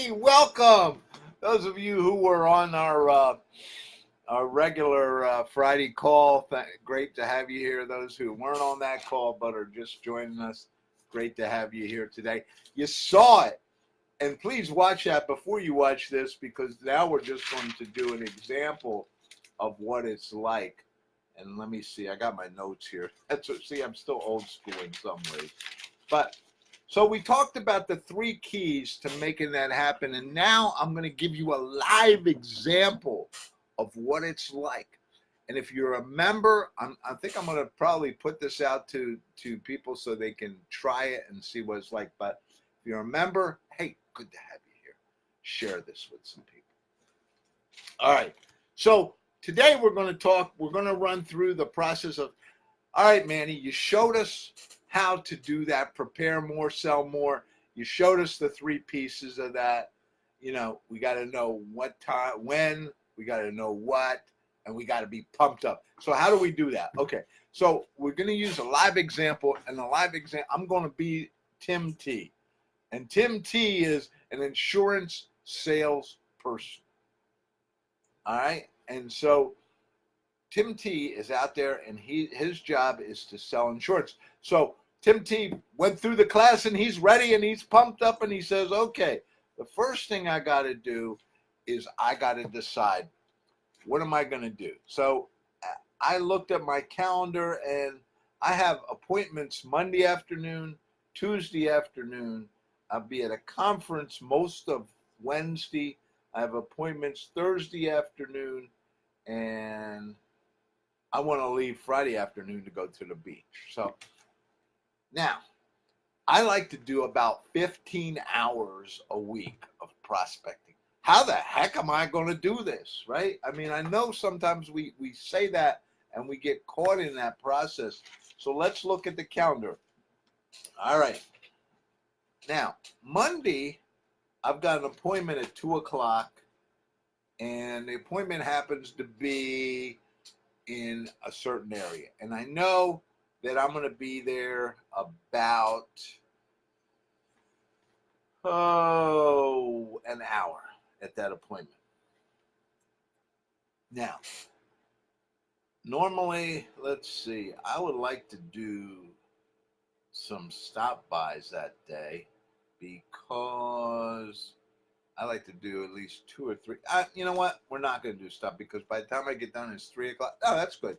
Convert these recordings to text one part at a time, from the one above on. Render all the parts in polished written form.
Hey, welcome. Those of you who were on our regular Friday call, great to have you here. Those who weren't on that call but are just joining us, great to have you here today. You saw it, and please watch that before you watch this, because now we're just going to do an example of what it's like. And let me see, I got my notes here. See, I'm still old school in some ways. But so we talked about the 3 keys to making that happen, and now I'm going to give you a live example of what it's like. And if you're a member, I think I'm going to probably put this out to people so they can try it and see what it's like. But if you're a member, hey, good to have you here. Share this with some people. All right. So today we're going to run through the process of, all right, Manny, you showed us how to do that, prepare more, sell more. You showed us the 3 pieces of that. You know, we got to know what time, when, we got to know what, and we got to be pumped up. So how do we do that? Okay, so we're going to use a live example, and the live example, I'm going to be Tim T. And Tim T is an insurance sales person. All right, and so Tim T is out there, and his job is to sell insurance. So Tim T went through the class, and he's ready, and he's pumped up, and he says, okay, the first thing I got to do is I got to decide, what am I going to do? So I looked at my calendar, and I have appointments Monday afternoon, Tuesday afternoon. I'll be at a conference most of Wednesday. I have appointments Thursday afternoon, and I want to leave Friday afternoon to go to the beach. So now, I like to do about 15 hours a week of prospecting. How the heck am I going to do this, right? I mean, I know sometimes we say that and we get caught in that process. So let's look at the calendar. All right. Now, Monday, I've got an appointment at 2 o'clock, and the appointment happens to be in a certain area. And I know that I'm going to be there about, an hour at that appointment. Now, normally, let's see, I would like to do some stop-bys that day because I like to do at least 2 or 3. You know what? We're not going to do stop, because by the time I get done, it's 3 o'clock. Oh, that's good.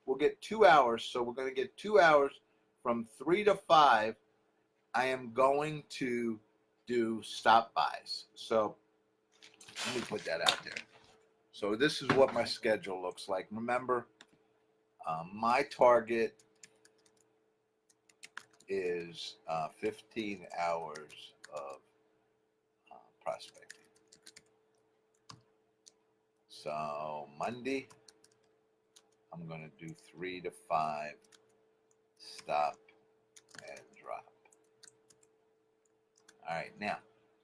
We'll get 2 hours. So we're going to get 2 hours from 3 to 5. I am going to do stop-bys. So let me put that out there. So this is what my schedule looks like. Remember, my target is 15 hours of prospecting. So Monday, I'm going to do 3 to 5, stop and drop. All right, now,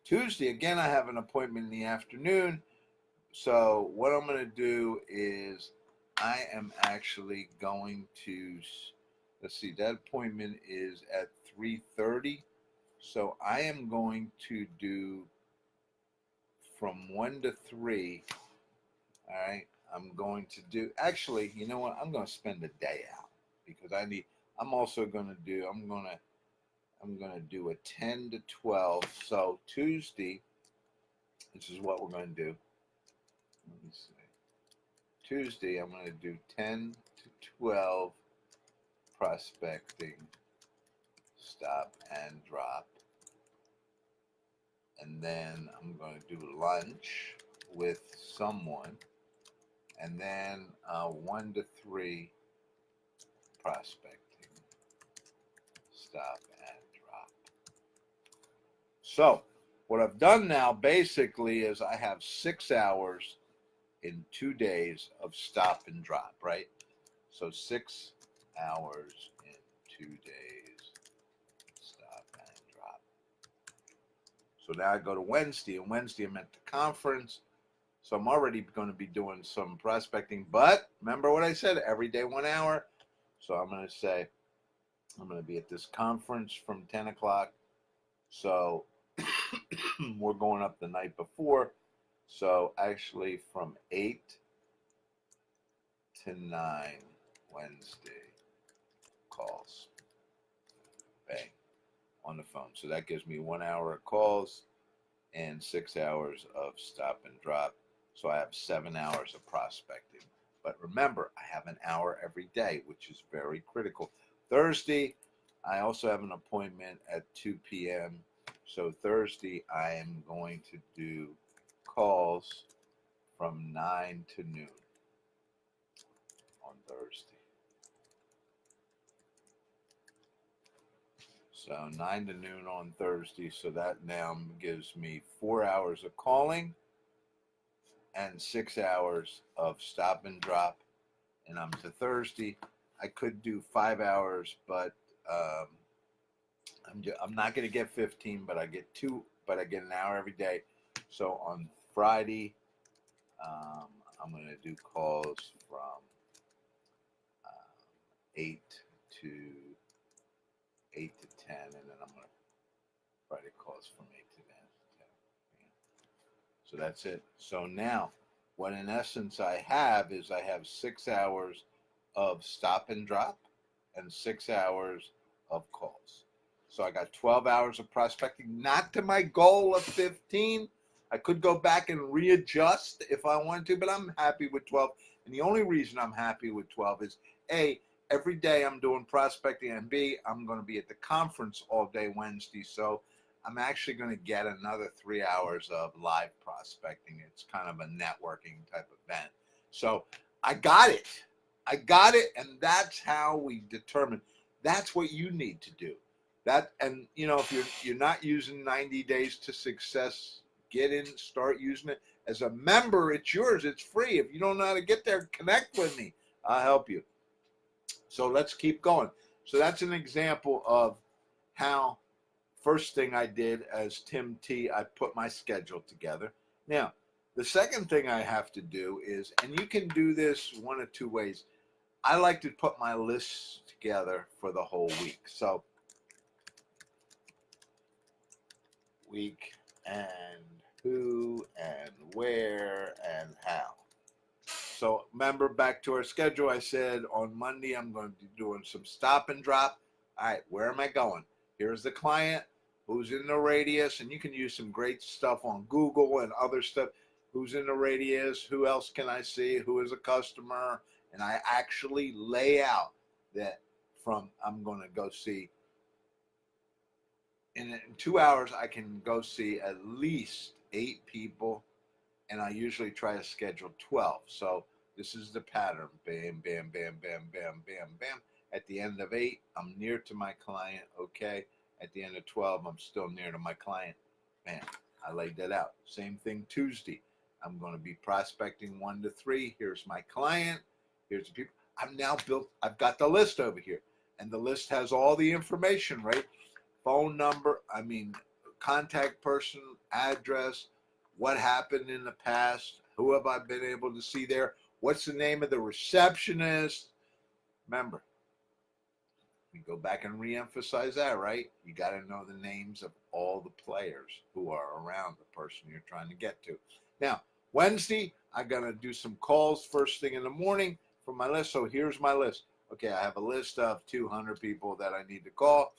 Tuesday, again, I have an appointment in the afternoon. So what I'm going to do is I am actually going to, let's see, that appointment is at 3:30. So I am going to do from 1 to 3. All right, I'm going to do, actually, you know what? I'm going to spend the day out, because I'm also going to do, I'm going to do a 10 to 12. So Tuesday, this is what we're going to do. Let me see. Tuesday, I'm going to do 10 to 12 prospecting, stop and drop. And then I'm going to do lunch with someone. And then 1 to 3 prospecting, stop and drop. So what I've done now basically is I have 6 hours in 2 days of stop and drop, right? So 6 hours in 2 days, stop and drop. So now I go to Wednesday, and Wednesday I'm at the conference. So I'm already going to be doing some prospecting, but remember what I said, every day 1 hour. So I'm going to say, I'm going to be at this conference from 10 o'clock. So We're going up the night before. So actually from 8 to 9 Wednesday calls. Bang. On the phone. So that gives me 1 hour of calls and 6 hours of stop and drop. So I have 7 hours of prospecting. But remember, I have an hour every day, which is very critical. Thursday, I also have an appointment at 2 p.m. So Thursday, I am going to do calls from 9 to noon on Thursday. So 9 to noon on Thursday. So that now gives me 4 hours of calling and 6 hours of stop and drop. And I'm to Thursday. I could do 5 hours, but I'm not going to get 15, but I get 2, but I get an hour every day. So on Friday, I'm going to do calls from 8 to 10, and then I'm going to Friday calls from 8 to 10. So that's it. So now, what in essence I have is I have 6 hours of stop and drop and 6 hours of calls. So I got 12 hours of prospecting, not to my goal of 15. I could go back and readjust if I wanted to, but I'm happy with 12. And the only reason I'm happy with 12 is A, every day I'm doing prospecting, and B, I'm going to be at the conference all day Wednesday. So I'm actually going to get another 3 hours of live prospecting. It's kind of a networking type event. So I got it. And that's how we determine. That's what you need to do. That, and you know, if you're not using 90 days to success, get in, start using it. As a member, it's yours. It's free. If you don't know how to get there, connect with me. I'll help you. So let's keep going. So that's an example of how first thing I did as Tim T, I put my schedule together. Now, the second thing I have to do is, and you can do this one of two ways. I like to put my lists together for the whole week. So week and who and where and how. So remember, back to our schedule, I said on Monday I'm going to be doing some stop and drop. All right, where am I going? Here's the client, who's in the radius, and you can use some great stuff on Google and other stuff. Who's in the radius? Who else can I see? Who is a customer? And I actually lay out that from I'm going to go see. In 2 hours, I can go see at least 8 people, and I usually try to schedule 12. So this is the pattern. Bam, bam, bam, bam, bam, bam, bam. At the end of 8, I'm near to my client. Okay. At the end of 12, I'm still near to my client. Man, I laid that out. Same thing Tuesday. I'm going to be prospecting 1 to 3. Here's my client. Here's the people. I've got the list over here. And the list has all the information, right? Phone number, contact person, address, what happened in the past, who have I been able to see there, what's the name of the receptionist. Remember, we go back and reemphasize that, right? You got to know the names of all the players who are around the person you're trying to get to. Now, Wednesday, I'm going to do some calls first thing in the morning for my list. So here's my list. Okay, I have a list of 200 people that I need to call.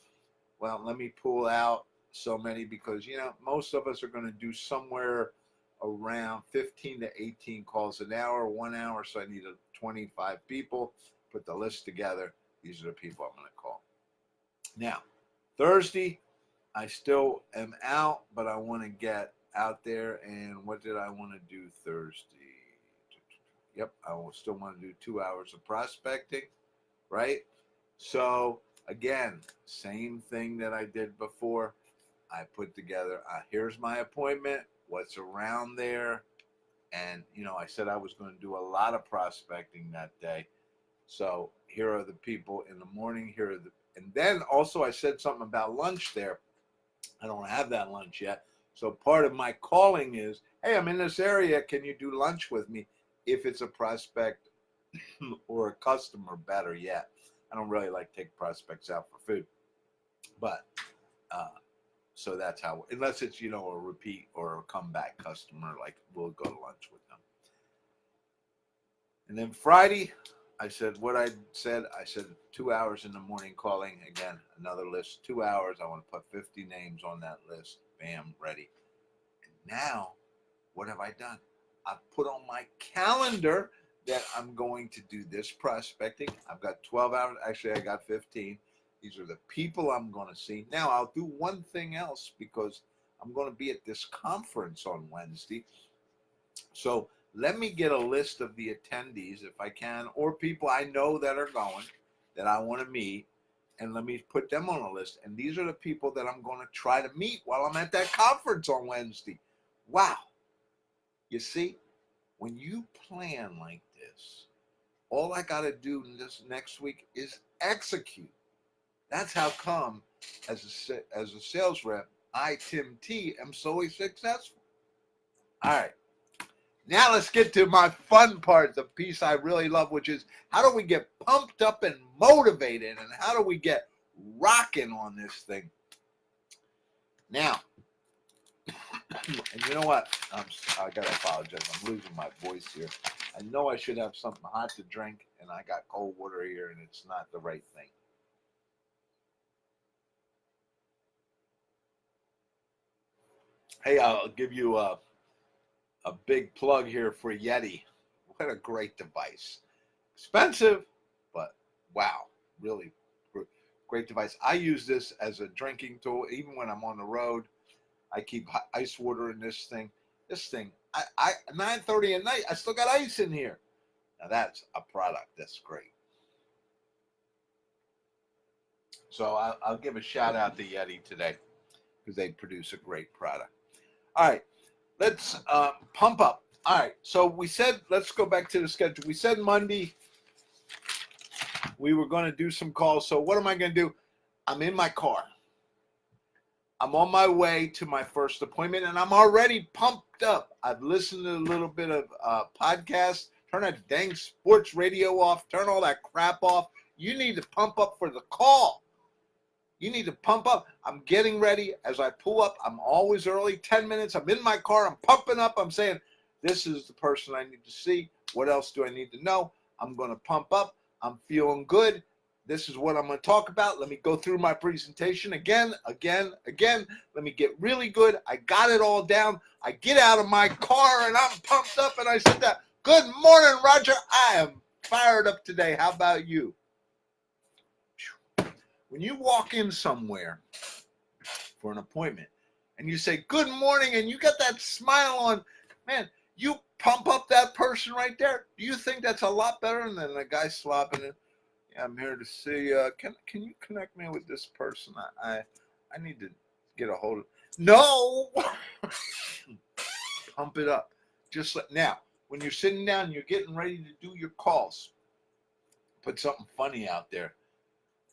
Well, let me pull out so many because, most of us are going to do somewhere around 15 to 18 calls an hour, 1 hour. So I need 25 people, put the list together. These are the people I'm going to call. Now, Thursday, I still am out, but I want to get out there. And what did I want to do Thursday? Yep, I still want to do 2 hours of prospecting, right? So again, same thing that I did before. I put together, here's my appointment, what's around there. And, I said I was going to do a lot of prospecting that day. So here are the people in the morning. And then also I said something about lunch there. I don't have that lunch yet. So part of my calling is, hey, I'm in this area. Can you do lunch with me? If it's a prospect or a customer, better yet. I don't really like to take prospects out for food. But So that's how, unless it's, you know, a repeat or a comeback customer, like we'll go to lunch with them. And then Friday, I said what I said. I said 2 hours in the morning calling. Again, another list, 2 hours. I want to put 50 names on that list. Bam, ready. And now, what have I done? I've put on my calendar that I'm going to do this prospecting. I've got 12 hours. Actually, I got 15. These are the people I'm going to see. Now, I'll do one thing else because I'm going to be at this conference on Wednesday. So let me get a list of the attendees if I can, or people I know that are going, that I want to meet, and let me put them on a list. And these are the people that I'm going to try to meet while I'm at that conference on Wednesday. Wow. You see, when you plan like this, all I got to do this next week is execute. That's how come, as a sales rep, I, Tim T, am so successful. All right. Now let's get to my fun part, the piece I really love, which is how do we get pumped up and motivated, and how do we get rocking on this thing? Now, and you know what? I got to apologize. I'm losing my voice here. I know I should have something hot to drink, and I got cold water here, and it's not the right thing. Hey, I'll give you a big plug here for Yeti. What a great device. Expensive, but wow, really great device. I use this as a drinking tool. Even when I'm on the road, I keep ice water in this thing. This thing, I 9:30 at night, I still got ice in here. Now that's a product that's great. So I'll give a shout out to Yeti today because they produce a great product. All right, let's pump up. All right, so we said, let's go back to the schedule. We said Monday we were going to do some calls. So what am I going to do? I'm in my car. I'm on my way to my first appointment, and I'm already pumped up. I've listened to a little bit of podcasts. Turn that dang sports radio off. Turn all that crap off. You need to pump up for the call. You need to pump up. I'm getting ready. As I pull up, I'm always early, 10 minutes. I'm in my car. I'm pumping up. I'm saying, this is the person I need to see. What else do I need to know? I'm going to pump up. I'm feeling good. This is what I'm going to talk about. Let me go through my presentation again. Let me get really good. I got it all down. I get out of my car, and I'm pumped up, and I said that, good morning, Roger. I am fired up today. How about you? When you walk in somewhere for an appointment and you say, good morning, and you got that smile on, man, you pump up that person right there. Do you think that's a lot better than a guy slopping it? Yeah, I'm here to see, can you connect me with this person? I need to get a hold of, no, pump it up. Just like, now, when you're sitting down and you're getting ready to do your calls, put something funny out there.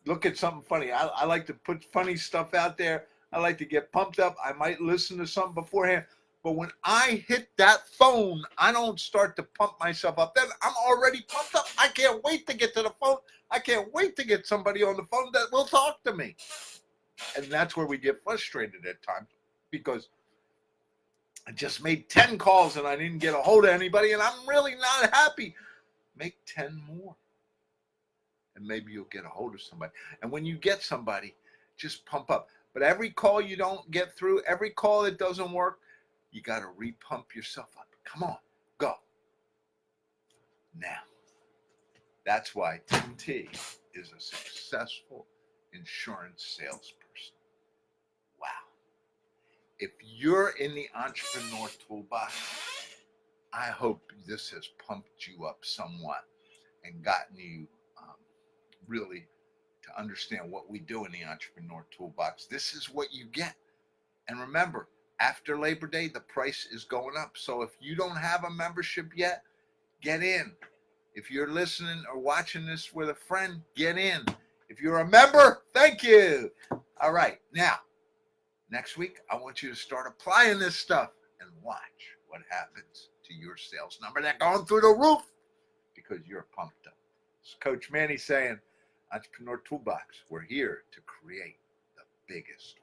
Look at something funny. I like to put funny stuff out there. I like to get pumped up. I might listen to something beforehand. But when I hit that phone, I don't start to pump myself up. Then I'm already pumped up. I can't wait to get to the phone. I can't wait to get somebody on the phone that will talk to me. And that's where we get frustrated at times because I just made 10 calls and I didn't get a hold of anybody, and I'm really not happy. Make 10 more. And maybe you'll get a hold of somebody. And when you get somebody, just pump up. But every call you don't get through, every call that doesn't work, you got to repump yourself up. Come on, go. Now, that's why Tim T is a successful insurance salesperson. Wow. If you're in the entrepreneur toolbox, I hope this has pumped you up somewhat and gotten you really to understand what we do in the entrepreneur toolbox. This is what you get. And remember, after Labor Day, the price is going up. So if you don't have a membership yet, get in. If you're listening or watching this with a friend, get in. If you're a member, thank you. All right. Now, next week, I want you to start applying this stuff and watch what happens to your sales number. They're going through the roof because you're pumped up. It's Coach Manny saying, Entrepreneur Toolbox, we're here to create the biggest